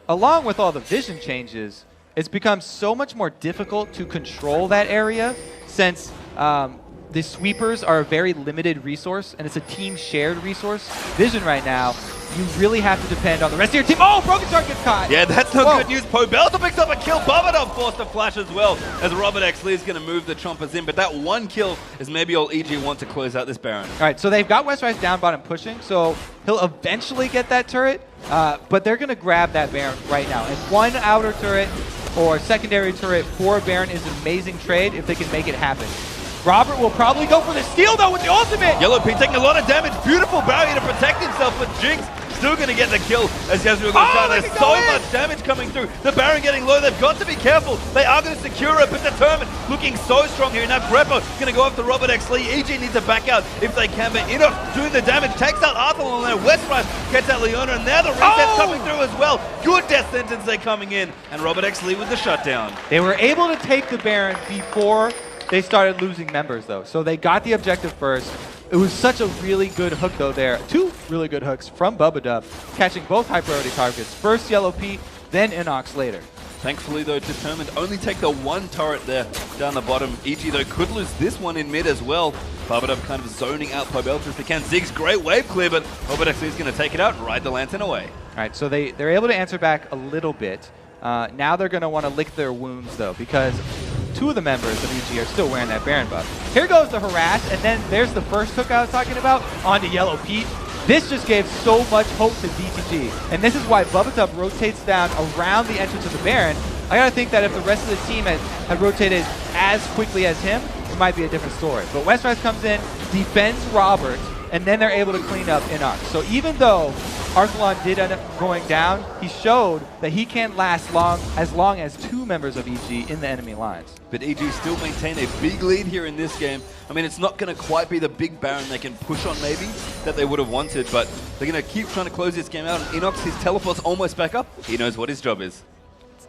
along with all the vision changes, it's become so much more difficult to control that area since the sweepers are a very limited resource and it's a team shared resource. Vision right now, you really have to depend on the rest of your team. Oh, Broken Shard gets caught. Yeah, that's not good news. Pobelter picks up a kill. Barbadov forced a flash as well as Robert X Lee is going to move the Chompers in. But that one kill is maybe all EG want to close out this Baron. All right, so they've got Westrice down bottom pushing, so he'll eventually get that turret. But they're going to grab that Baron right now. And one outer turret or secondary turret for Baron is an amazing trade if they can make it happen. Robert will probably go for the steal, though, with the ultimate. Yellow Pete taking a lot of damage. Beautiful barrier to protect himself, but Jinx still going to get the kill as Yasuo goes down. There's so much damage coming through. The Baron getting low. They've got to be careful. They are going to secure it, but Determined looking so strong here. Now Crepo going to go after Robert X Lee. EG needs to back out if they can, but Enoch doing the damage. Takes out Arthur there. Westrise gets out Leona, and now the reset's coming through as well. Good death sentence they're coming in, and Robert X Lee with the shutdown. They were able to take the Baron before they started losing members, though. So they got the objective first. It was such a really good hook, though, there. 2 really good hooks from Bubba, catching both high priority targets. First Yellow Pete, then Inox later. Thankfully, though, Determined only take the 1 turret there down the bottom. EG, though, could lose this one in mid as well. Bubba kind of zoning out Pobelter if they can. Ziggs, great wave clear, but Robert X Lee is going to take it out and ride the lantern away. All right, so they're able to answer back a little bit. Now they're going to want to lick their wounds, though, because 2 of the members of EG are still wearing that Baron buff. Here goes the harass, and then there's the first hook I was talking about onto Yellow Pete. This just gave so much hope to DTG, and this is why Bubba rotates down around the entrance of the Baron. I gotta think that if the rest of the team had rotated as quickly as him, it might be a different story. But Westrise comes in, defends Robert, and then they're able to clean up Inox. So even though Arthalon did end up going down, he showed that he can last as long as 2 members of EG in the enemy lines. But EG still maintain a big lead here in this game. I mean, it's not going to quite be the big Baron they can push on maybe that they would have wanted, but they're going to keep trying to close this game out. And Inox, his teleport's almost back up. He knows what his job is.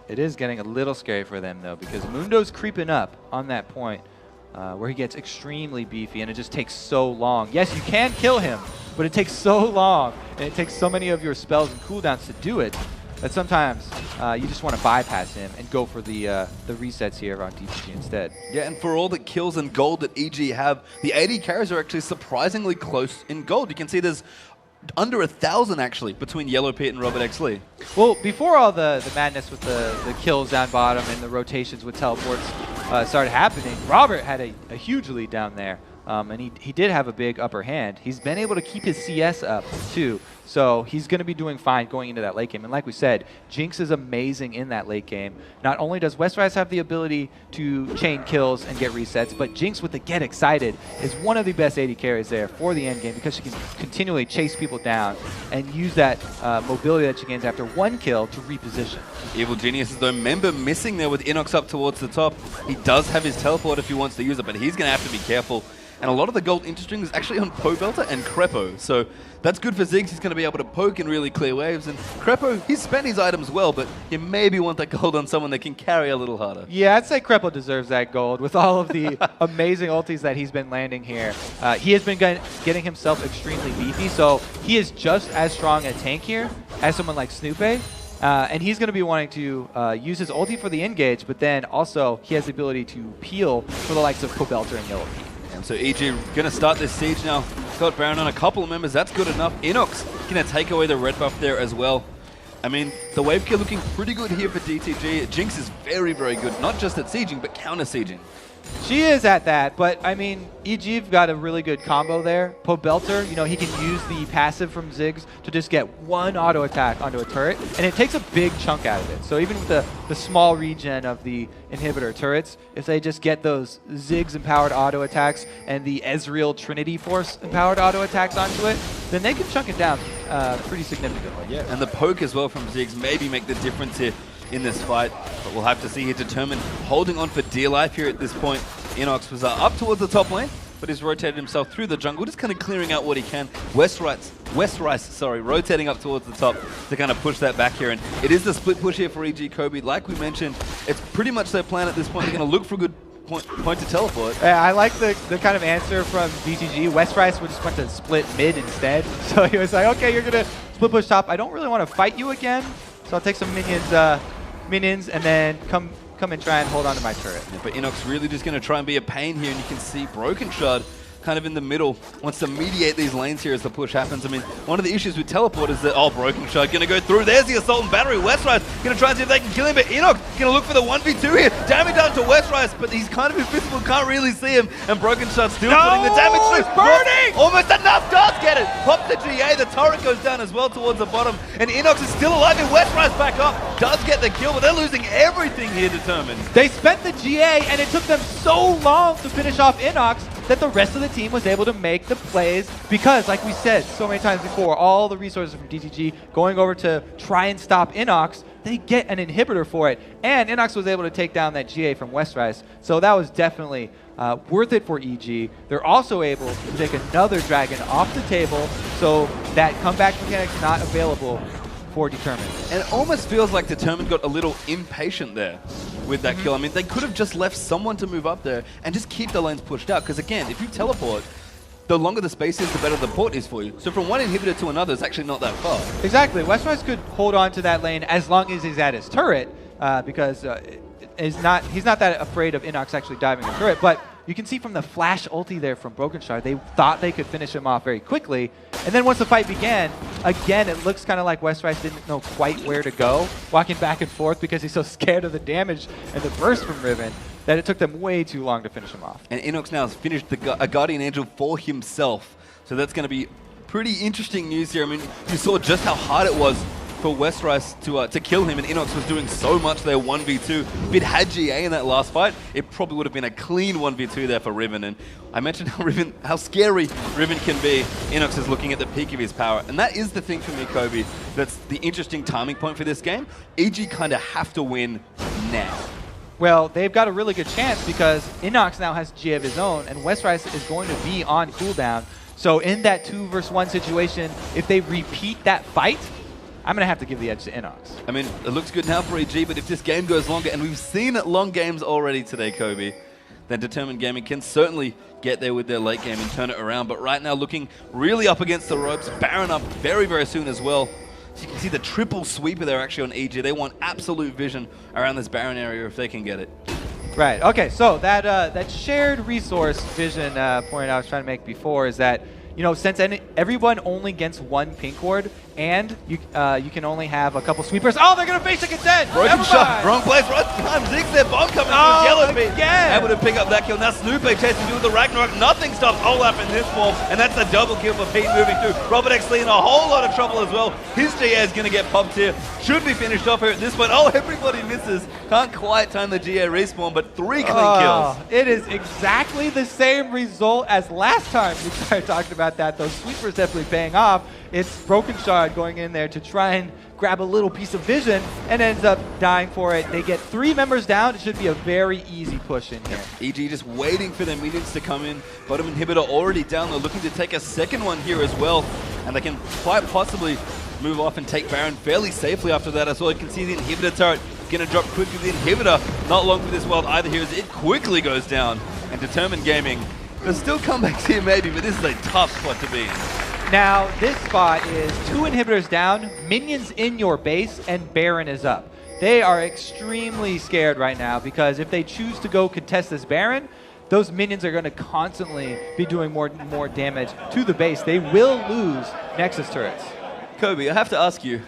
It is getting a little scary for them, though, because Mundo's creeping up on that point where he gets extremely beefy, and it just takes so long. Yes, you can kill him, but it takes so long, and it takes so many of your spells and cooldowns to do it, that sometimes you just want to bypass him and go for the resets here on DTG instead. Yeah, and for all the kills and gold that EG have, the AD carries are actually surprisingly close in gold. You can see there's under 1,000 actually between Yellow Pete and Robert X Lee. Well, before all the madness with the kills down bottom and the rotations with teleports started happening, Robert had a huge lead down there. And he did have a big upper hand. He's been able to keep his CS up, too. So he's going to be doing fine going into that late game. And like we said, Jinx is amazing in that late game. Not only does Westrise have the ability to chain kills and get resets, but Jinx with the Get Excited is one of the best AD carries there for the end game because she can continually chase people down and use that mobility that she gains after 1 kill to reposition. Evil Geniuses, though, member missing there with Inox up towards the top. He does have his teleport if he wants to use it, but he's going to have to be careful. And a lot of the gold interesting is actually on Pobelter and Crepo. So that's good for Ziggs. He's going to be able to poke and really clear waves. And Crepo, he's spent his items well, but you maybe want that gold on someone that can carry a little harder. Yeah, I'd say Crepo deserves that gold with all of the amazing ultis that he's been landing here. He has been getting himself extremely beefy, so he is just as strong a tank here as someone like Snoopy. And he's going to be wanting to use his ulti for the engage, but then also he has the ability to peel for the likes of Pobelter and Yellow Pete. And so EG going to start this siege now. Got Baron on a couple of members. That's good enough. Inox going to take away the red buff there as well. I mean, the wave kill looking pretty good here for DTG. Jinx is very, very good. Not just at sieging, but counter-sieging. She is at that, but I mean, EG've got a really good combo there. Pobelter, you know, he can use the passive from Ziggs to just get 1 auto attack onto a turret, and it takes a big chunk out of it. So even with the small regen of the inhibitor turrets, if they just get those Ziggs empowered auto attacks and the Ezreal Trinity Force empowered auto attacks onto it, then they can chunk it down pretty significantly. Yeah, and the poke as well from Ziggs maybe make the difference here in this fight, but we'll have to see here. Determined holding on for dear life here at this point. Inox was up towards the top lane, but he's rotated himself through the jungle, just kind of clearing out what he can. Westrise, rotating up towards the top to kind of push that back here, and it is the split push here for EG Kobe. Like we mentioned, it's pretty much their plan at this point. They're going to look for a good point to teleport. Yeah, I like the kind of answer from DTG. Westrise just went to split mid instead, so he was like, okay, you're going to split push top. I don't really want to fight you again, so I'll take some minions and then come and try and hold on to my turret. Yeah, but Inox really just going to try and be a pain here, and you can see Broken Shard kind of in the middle, wants to mediate these lanes here as the push happens. I mean, one of the issues with teleport is that, Broken Shard going to go through. There's the Assault and Battery. Westrise going to try and see if they can kill him, but Inox going to look for the 1v2 here. Damage down to Westrise, but he's kind of invisible, can't really see him, and Broken Shard still putting the damage through. It's burning! Almost enough, does get it. Pops the GA, the turret goes down as well towards the bottom, and Inox is still alive, and Westrise back up, does get the kill, but they're losing everything here, Determined. They spent the GA, and it took them so long to finish off Inox that the rest of the team was able to make the plays because, like we said so many times before, all the resources from DTG going over to try and stop Inox, they get an inhibitor for it. And Inox was able to take down that GA from Westrise. So that was definitely worth it for EG. They're also able to take another dragon off the table, so that comeback mechanic's not available for Determined. And it almost feels like Determined got a little impatient there with that kill. I mean, they could have just left someone to move up there and just keep the lanes pushed out. Because again, if you teleport, the longer the space is, the better the port is for you. So from one inhibitor to another, it's actually not that far. Exactly. Westrise could hold on to that lane as long as he's at his turret, because he's not that afraid of Inox actually diving a turret. But you can see from the flash ulti there from Broken Shard, they thought they could finish him off very quickly. And then once the fight began, again, it looks kind of like Westrise didn't know quite where to go, walking back and forth because he's so scared of the damage and the burst from Riven that it took them way too long to finish him off. And Inox now has finished a Guardian Angel for himself. So that's going to be pretty interesting news here. I mean, you saw just how hard it was for Westrise to kill him, and Inox was doing so much there 1v2. If it had GA in that last fight, it probably would have been a clean 1v2 there for Riven. And I mentioned how scary Riven can be. Inox is looking at the peak of his power, and that is the thing for me, Kobe, that's the interesting timing point for this game. EG kind of have to win now. Well, they've got a really good chance because Inox now has GA of his own, and Westrise is going to be on cooldown. So in that 2 versus 1 situation, if they repeat that fight, I'm going to have to give the edge to Inox. I mean, it looks good now for EG, but if this game goes longer, and we've seen it long games already today, Kobe, then Determined Gaming can certainly get there with their late game and turn it around. But right now, looking really up against the ropes. Baron up very, very soon as well. So you can see the triple sweeper there actually on EG. They want absolute vision around this Baron area if they can get it. Right. Okay. So that shared resource vision point I was trying to make before is that, you know, since everyone only gets 1 pink ward, and you can only have a couple sweepers. Oh, they're gonna basic it dead. Broken shot, wrong place, right time. Ziggs their bomb coming in. Yellowbeat able to pick up that kill. Now Snoopy chasing through with the Ragnarok. Nothing stops Olaf in this form, and that's a double kill for Pete moving through. Robert X-Lee in a whole lot of trouble as well. His GA is gonna get popped here. Should be finished off here at this point. Oh, everybody misses. Can't quite time the GA respawn, but 3 clean kills. It is exactly the same result as last time we started talking about that. Those sweepers definitely paying off. It's Broken Shard going in there to try and grab a little piece of vision and ends up dying for it. They get 3 members down. It should be a very easy push in here. EG just waiting for their minions to come in. Bottom inhibitor already down. They're looking to take a second one here as well. And they can quite possibly move off and take Baron fairly safely after that as well. You can see the inhibitor turret going to drop quickly. The inhibitor not long for this world either here as it quickly goes down. And Determined Gaming, there's still comebacks here maybe, but this is a tough spot to be in. Now, this spot is 2 inhibitors down, minions in your base, and Baron is up. They are extremely scared right now because if they choose to go contest this Baron, those minions are going to constantly be doing more damage to the base. They will lose Nexus turrets. Kobe, I have to ask you,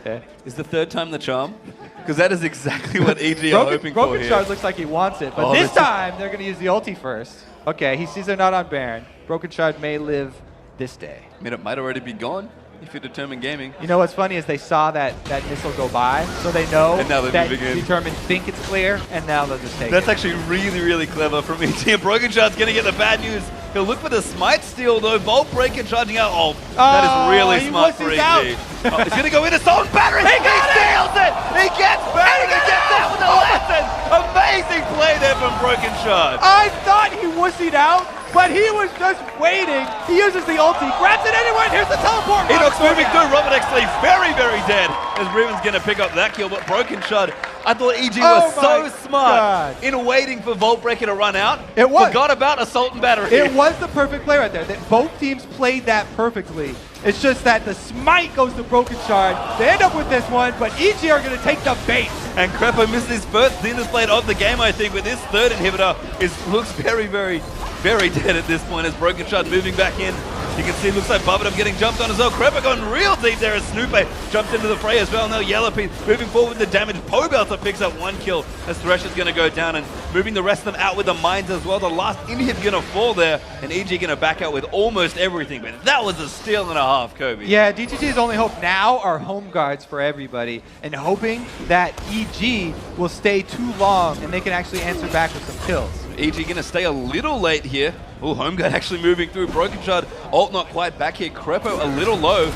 is the 3rd time the charm? Because that is exactly what EG are hoping for here. Broken Shard looks like he wants it, but this time they're going to use the ulti first. Okay, he sees they're not on Baron. Broken Shard may live this day. I mean, it might already be gone if you're Determined Gaming. You know what's funny is they saw that missile go by, so they know that Determined think it's clear, and now they'll just take it. That's actually really, really clever from EG. And Broken Shard's going to get the bad news. He'll look for the smite steal though. Volt Breaker charging out. Oh, that is really smart for EG. He's going to go into Soul Battery. He steals it. He gets Baron. He gets that with a lesson. Amazing play there from Broken Shard. I thought he wussied out, but he was just waiting. He uses the ulti, grabs it anyway, and here's the teleport. Inox moving through. Robert X-Lee very, very dead as Riven's going to pick up that kill, but Broken Shard, I thought EG was so smart in waiting for Volt Breaker to run out. It was. Forgot about Assault and Battery. It was the perfect play right there. Both teams played that perfectly. It's just that the smite goes to Broken Shard. They end up with this one, but EG are going to take the bait. And Crepo misses his first Xenos Blade of the game, I think, with this 3rd inhibitor. Looks very, very, very dead at this point as Broken Shard moving back in. You can see it looks like Bubblegum getting jumped on as well. Crepo going real deep there as Snoopy jumped into the fray as well. Now Yellowbeat moving forward with the damage. Pobelter picks up 1 kill as Thresher's going to go down and moving the rest of them out with the mines as well. The last inhib going to fall there and EG going to back out with almost everything. But that was a steal and a half, Kobe. Yeah, DTG's only hope now are home guards for everybody and hoping that EG will stay too long and they can actually answer back with some kills. EG going to stay a little late here. Oh, Home Guard actually moving through. Broken Shard, ult not quite back here. Crepo a little low.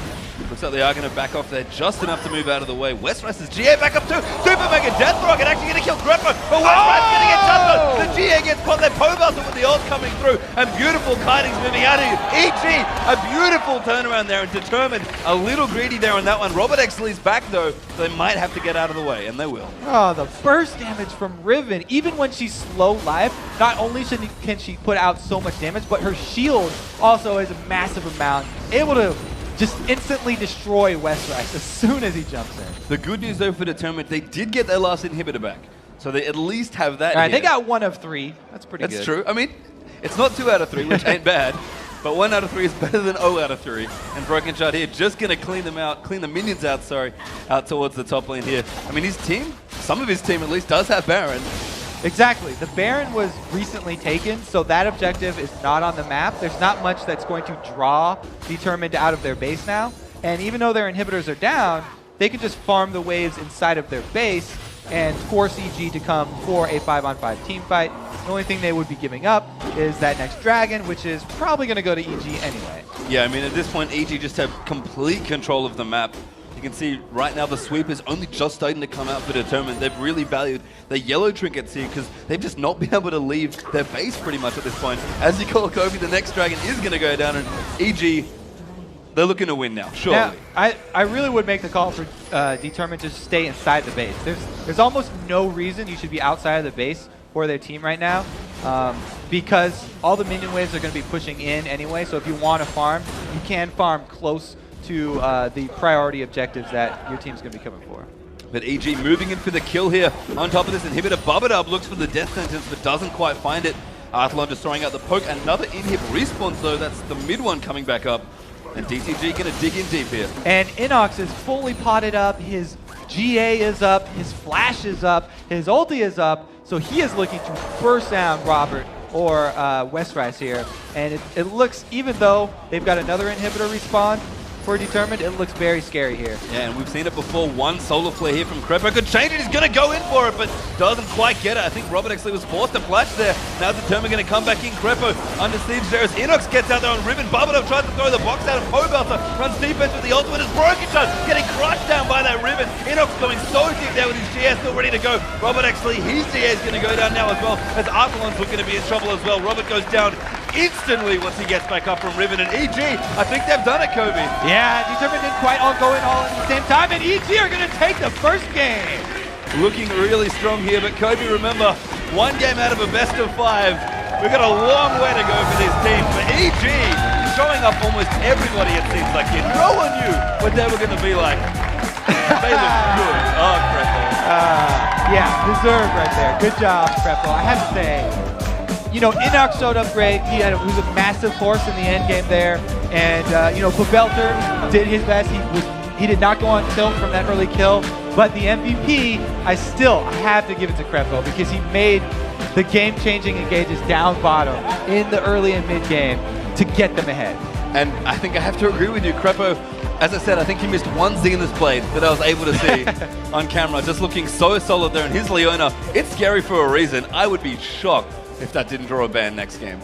Looks like they are going to back off there just enough to move out of the way. Westrice's GA back up too. Super Mega Death Rocket actually going to kill Crepo. But Westrice going to get shot. The GA gets caught there. Pobelter with the ult coming through. And beautiful kitings moving out of you. EG, a beautiful turnaround there and Determined. A little greedy there on that one. Robert Exley's back though. So they might have to get out of the way. And they will. Oh, the burst damage from Riven. Even when she's slow life, not only can she put out so much damage, but her shield also is a massive amount. Able to just instantly destroy Westrice as soon as he jumps in. The good news though for Determined, they did get their last inhibitor back. So they at least have that. All right, they got 1 of 3. That's pretty good. That's true. I mean, it's not 2 out of 3, which ain't bad. But 1 out of 3 is better than 0 out of 3. And Broken Shard here just going to clean them out, clean the minions out, sorry, out towards the top lane here. I mean, his team, some of his team at least, does have Baron. Exactly. The Baron was recently taken, so that objective is not on the map. There's not much that's going to draw Determined out of their base now. And even though their inhibitors are down, they can just farm the waves inside of their base and force EG to come for a 5-on-5 team fight. The only thing they would be giving up is that next dragon, which is probably going to go to EG anyway. Yeah, I mean, at this point, EG just have complete control of the map. You can see right now the sweep is only just starting to come out for Determined. They've really valued their yellow trinkets here because they've just not been able to leave their base pretty much at this point. As you call Kobe, the next dragon is going to go down, and EG, they're looking to win now, surely. Yeah, I really would make the call for Determined to stay inside the base. There's almost no reason you should be outside of the base for their team right now because all the minion waves are going to be pushing in anyway, so if you want to farm, you can farm close to the priority objectives that your team's going to be coming for. But EG moving in for the kill here. On top of this inhibitor, Bubadub looks for the death sentence but doesn't quite find it. Athlon just throwing out the poke. Another inhib respawns though. That's the mid one coming back up. And DTG going to dig in deep here. And Inox is fully potted up. His GA is up. His flash is up. His ulti is up. So he is looking to burst down Robert or Westrice here. And it looks, even though they've got another inhibitor respawn for Determined, it looks very scary here. Yeah, and we've seen it before. One solar flare here from Crepo could change it. He's going to go in for it, but doesn't quite get it. I think Robert actually was forced to flash there. Now Determined going to come back in. Crepo under siege there as Inox gets out there on Riven. Bubadub tries to throw the box out, and Pobelter runs defense with the ultimate as Broken Shot getting crushed down by that Riven. Inox going so deep there with his GS still ready to go. Robert actually, his GS is going to go down now as well, as Archelon's looking to be in trouble as well. Robert goes down instantly once he gets back up from Riven, and EG, I think they've done it, Kobe. Yeah, Determined didn't quite all go in all at the same time, and EG are going to take the first game. Looking really strong here, but Kobe, remember, 1 game out of a best of 5. We've got a long way to go for this team. But EG, showing up almost everybody, it seems like here. No one knew what they were going to be like. They look good. Oh, Crepo. Yeah, deserved right there. Good job, Crepo. I have to say, you know, Inox showed up great. He was a massive force in the end game there. And, you know, Pobelter did his best. He did not go on tilt from that early kill. But the MVP, I have to give it to Crepo because he made the game-changing engages down bottom in the early and mid-game to get them ahead. And I think I have to agree with you, Crepo. As I said, I think he missed one Zenith blade that I was able to see on camera, just looking so solid there. And his Leona, it's scary for a reason. I would be shocked if that didn't draw a ban next game.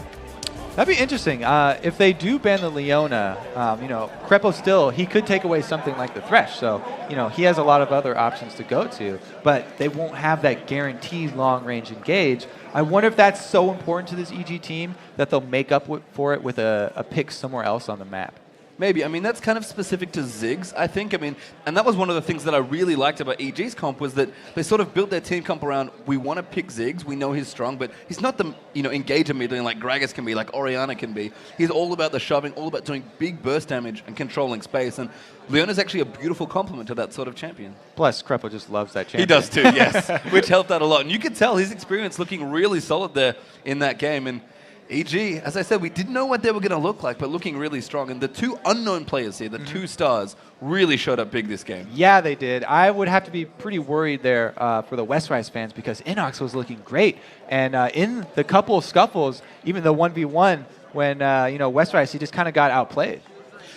That'd be interesting. If they do ban the Leona, you know, Crepo still, he could take away something like the Thresh. So, you know, he has a lot of other options to go to, but they won't have that guaranteed long-range engage. I wonder if that's so important to this EG team that they'll make up for it with a pick somewhere else on the map. Maybe. I mean, that's kind of specific to Ziggs, I think. I mean, and that was one of the things that I really liked about EG's comp was that they sort of built their team comp around, we want to pick Ziggs, we know he's strong, but he's not the, you know, engager middling like Gragas can be, like Orianna can be. He's all about the shoving, all about doing big burst damage and controlling space, and Leona's actually a beautiful complement to that sort of champion. Plus, Crepo just loves that champion. He does too, yes, which helped out a lot. And you could tell his experience looking really solid there in that game, and EG, as I said, we didn't know what they were going to look like, but looking really strong. And the two unknown players here, the two stars, really showed up big this game. Yeah, they did. I would have to be pretty worried there for the Westrice fans because Inox was looking great. And in the couple of scuffles, even the 1v1, when you know, Westrice, he just kind of got outplayed.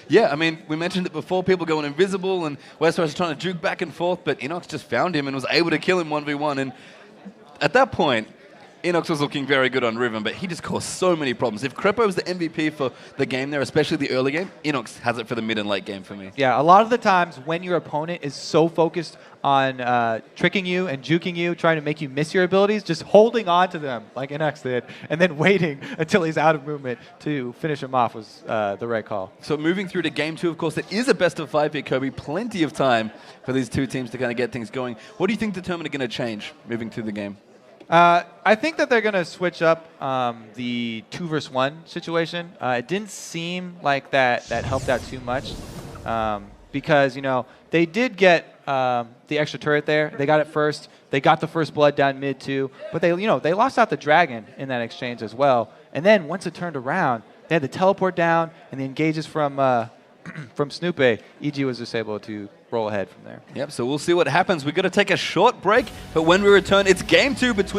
Yeah, I mean, we mentioned it before, people going invisible, and Westrice was trying to juke back and forth, but Inox just found him and was able to kill him 1v1. And at that point, Inox was looking very good on Riven, but he just caused so many problems. If Crepo was the MVP for the game there, especially the early game, Inox has it for the mid and late game for me. Yeah, a lot of the times when your opponent is so focused on tricking you and juking you, trying to make you miss your abilities, just holding on to them like Inox did, and then waiting until he's out of movement to finish him off was the right call. So moving through to game 2, of course, it is a best of 5 here, Kobe. Plenty of time for these two teams to kind of get things going. What do you think the tournament are going to change moving through the game? I think that they're going to switch up the 2 versus 1 situation. It didn't seem like that helped out too much because, you know, they did get the extra turret there. They got it first. They got the first blood down mid too. But they lost out the dragon in that exchange as well. And then once it turned around, they had the teleport down and the engages from Snoop. EG was just able to roll ahead from there. Yep, so we'll see what happens. We've got to take a short break, but when we return, it's game 2 between